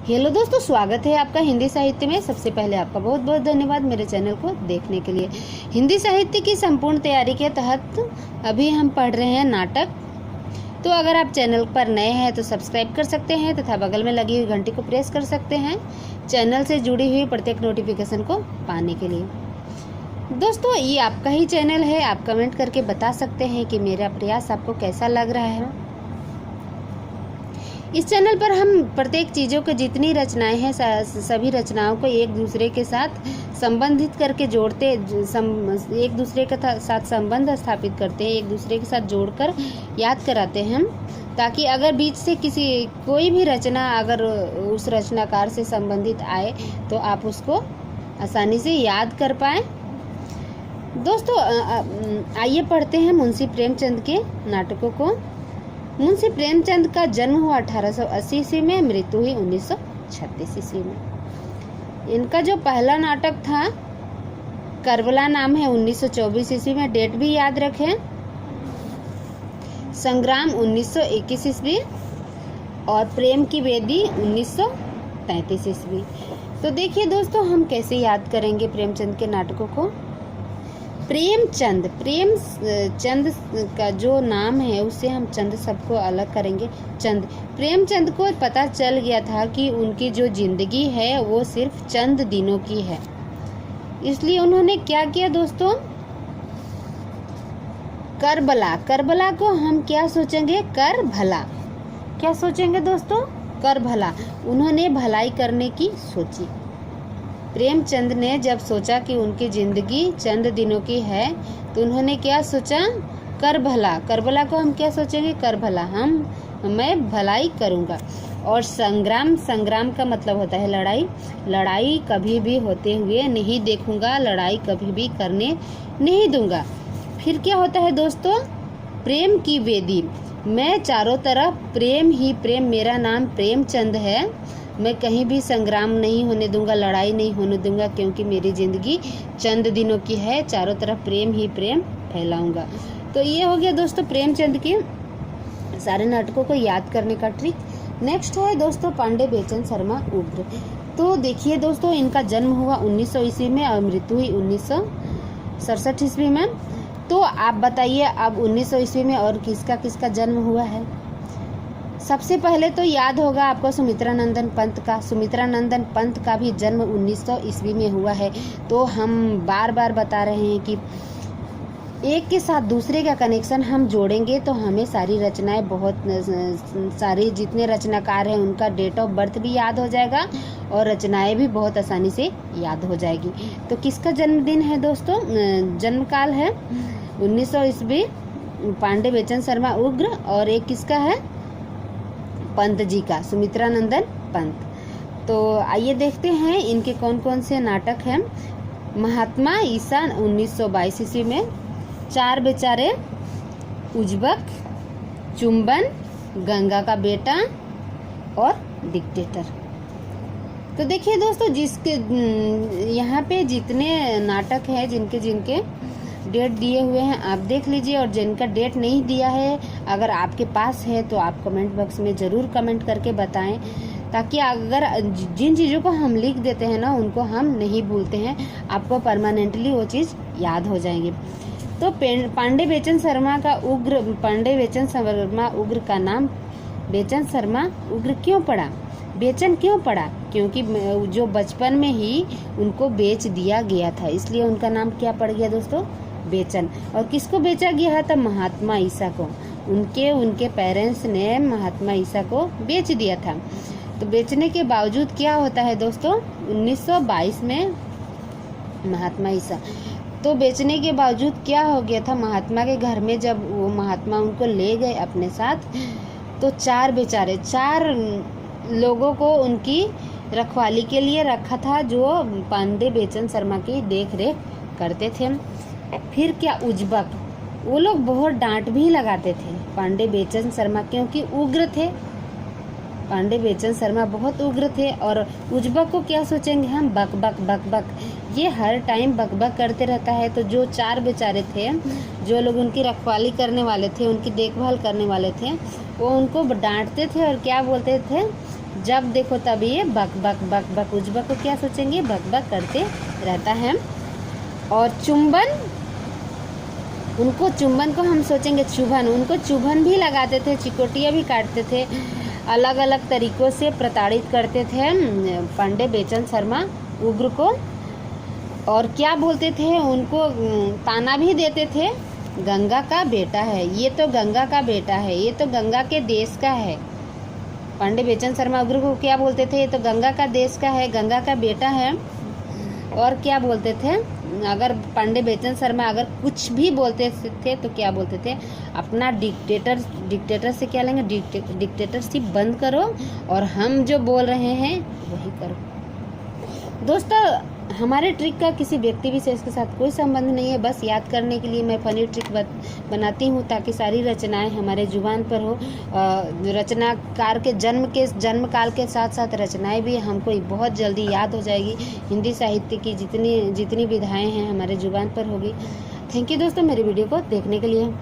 Hello दोस्तों, स्वागत है आपका हिंदी साहित्य में। सबसे पहले आपका बहुत बहुत धन्यवाद मेरे चैनल को देखने के लिए। हिंदी साहित्य की संपूर्ण तैयारी के तहत अभी हम पढ़ रहे हैं नाटक। तो अगर आप चैनल पर नए हैं तो सब्सक्राइब कर सकते हैं तथा बगल में लगी हुई घंटी को प्रेस कर सकते हैं चैनल से जुड़ी हुई प्रत्येक नोटिफिकेशन को पाने के लिए। दोस्तों, ये आपका ही चैनल है, आप कमेंट करके बता सकते हैं कि मेरा प्रयास आपको कैसा लग रहा है। इस चैनल पर हम प्रत्येक चीज़ों के जितनी रचनाएं हैं सभी रचनाओं को एक दूसरे के साथ संबंधित करके जोड़ते, एक दूसरे के साथ संबंध स्थापित करते हैं, एक दूसरे के साथ जोड़कर याद कराते हैं, ताकि अगर बीच से कोई भी रचना अगर उस रचनाकार से संबंधित आए तो आप उसको आसानी से याद कर पाएँ। दोस्तों, आइए पढ़ते हैं मुंशी प्रेमचंद के नाटकों को। मुंशी प्रेमचंद का जन्म हुआ 1880 ईस्वी में, मृत्यु हुई 1936 ईस्वी में। इनका जो पहला नाटक था करबला नाम है, 1924 ईस्वी में। डेट भी याद रखें, संग्राम 1921 ईस्वी और प्रेम की वेदी 1933 ईस्वी। तो देखिए दोस्तों, हम कैसे याद करेंगे प्रेमचंद के नाटकों को। प्रेमचंद का जो नाम है उससे हम चंद सबको अलग करेंगे। चंद, प्रेमचंद को पता चल गया था कि उनकी जो जिंदगी है वो सिर्फ चंद दिनों की है, इसलिए उन्होंने क्या किया दोस्तों, करबला को हम क्या सोचेंगे, कर भला। क्या सोचेंगे दोस्तों, कर भला। उन्होंने भलाई करने की सोची। प्रेमचंद ने जब सोचा कि उनकी जिंदगी चंद दिनों की है तो उन्होंने क्या सोचा, कर भला। करबला को हम क्या सोचेंगे, कर भला, मैं भलाई करूँगा। और संग्राम का मतलब होता है लड़ाई कभी भी होते हुए नहीं देखूंगा, लड़ाई कभी भी करने नहीं दूंगा। फिर क्या होता है दोस्तों, प्रेम की वेदी, मैं चारों तरफ प्रेम ही प्रेम, मेरा नाम प्रेमचंद है, मैं कहीं भी संग्राम नहीं होने दूंगा, लड़ाई नहीं होने दूंगा, क्योंकि मेरी ज़िंदगी चंद दिनों की है, चारों तरफ प्रेम ही प्रेम फैलाऊंगा। तो ये हो गया दोस्तों प्रेमचंद के सारे नाटकों को याद करने का ट्रिक। नेक्स्ट है दोस्तों पांडे बेचन शर्मा उग्र। तो देखिए दोस्तों, इनका जन्म हुआ 1900 ईस्वी में और मृत्यु हुई 1967 ईस्वी में। तो आप बताइए अब 1900 ईस्वी में और किसका किसका जन्म हुआ है। सबसे पहले तो याद होगा आपको सुमित्रा नंदन पंत का। सुमित्रा नंदन पंत का भी जन्म 1900 ईस्वी में हुआ है। तो हम बार बार बता रहे हैं कि एक के साथ दूसरे का कनेक्शन हम जोड़ेंगे तो हमें सारी रचनाएं, बहुत सारी जितने रचनाकार हैं उनका डेट ऑफ बर्थ भी याद हो जाएगा और रचनाएं भी बहुत आसानी से याद हो जाएगी। तो किसका जन्मदिन है दोस्तों, जन्मकाल है 1900 ईस्वी पांडे बेचन शर्मा उग्र, और एक किसका है, पंत जी का, सुमित्रा नंदन पंत। तो आइए देखते हैं इनके कौन कौन से नाटक हैं। महात्मा ईसा 1922 ईस्वी में, चार बेचारे, उज्बक, चुंबन, गंगा का बेटा और डिक्टेटर। तो देखिए दोस्तों, जिसके यहाँ पे जितने नाटक हैं जिनके डेट दिए हुए हैं आप देख लीजिए, और जिनका डेट नहीं दिया है अगर आपके पास है तो आप कमेंट बॉक्स में ज़रूर कमेंट करके बताएं, ताकि अगर जिन चीज़ों को हम लिख देते हैं ना उनको हम नहीं भूलते हैं, आपको परमानेंटली वो चीज़ याद हो जाएंगी। तो पांडे बेचन शर्मा उग्र का नाम बेचन शर्मा उग्र क्यों पड़ा, बेचन क्यों पड़ा, क्योंकि जो बचपन में ही उनको बेच दिया गया था, इसलिए उनका नाम क्या पड़ गया दोस्तों, बेचन। और किसको बेचा गया था, महात्मा ईसा को। उनके पेरेंट्स ने महात्मा ईसा को बेच दिया था। तो बेचने के बावजूद क्या होता है दोस्तों, 1922 में महात्मा ईसा, तो बेचने के बावजूद क्या हो गया था, महात्मा के घर में जब वो महात्मा उनको ले गए अपने साथ, तो चार लोगों को उनकी रखवाली के लिए रखा था, जो पांडे बेचन शर्मा की देख रेख करते थे। फिर क्या, उज्बक, वो लोग बहुत डांट भी लगाते थे पांडे बेचन शर्मा, क्योंकि उग्र थे। पांडे बेचन शर्मा बहुत उग्र थे। और उज्बक को क्या सोचेंगे हम, बक बक बक बक, ये हर टाइम बक बक करते रहता है। तो जो चार बेचारे थे, जो लोग उनकी रखवाली करने वाले थे, उनकी देखभाल करने वाले थे, वो उनको डांटते थे और क्या बोलते थे, जब देखो तब ये बक बक बक बक, उजबक को क्या सोचेंगे, बक बक करते रहता है। और चुंबन, उनको चुंबन को हम सोचेंगे चुभन, उनको चुभन भी लगाते थे, चिकोटियाँ भी काटते थे, अलग अलग तरीक़ों से प्रताड़ित करते थे पांडे बेचन शर्मा उग्र को। और क्या बोलते थे, उनको ताना भी देते थे, गंगा का बेटा है, ये तो गंगा का बेटा है, ये तो गंगा के देश का है। पांडे बेचन शर्मा उग्र को क्या बोलते थे, ये तो गंगा का देश का है, गंगा का बेटा है। और क्या बोलते थे, अगर पांडे बेचन शर्मा अगर कुछ भी बोलते थे तो क्या बोलते थे, अपना डिक्टेटर से क्या लेंगे, डिक्टेटरशिप बंद करो और हम जो बोल रहे हैं वही करो। दोस्तों, हमारे ट्रिक का किसी व्यक्ति विशेष के साथ कोई संबंध नहीं है, बस याद करने के लिए मैं फनी ट्रिक बनाती हूँ ताकि सारी रचनाएं हमारे जुबान पर हो। रचनाकार के जन्म काल के साथ साथ रचनाएं भी हमको बहुत जल्दी याद हो जाएगी। हिंदी साहित्य की जितनी विधाएं हैं हमारे जुबान पर होगी। थैंक यू दोस्तों मेरी वीडियो को देखने के लिए।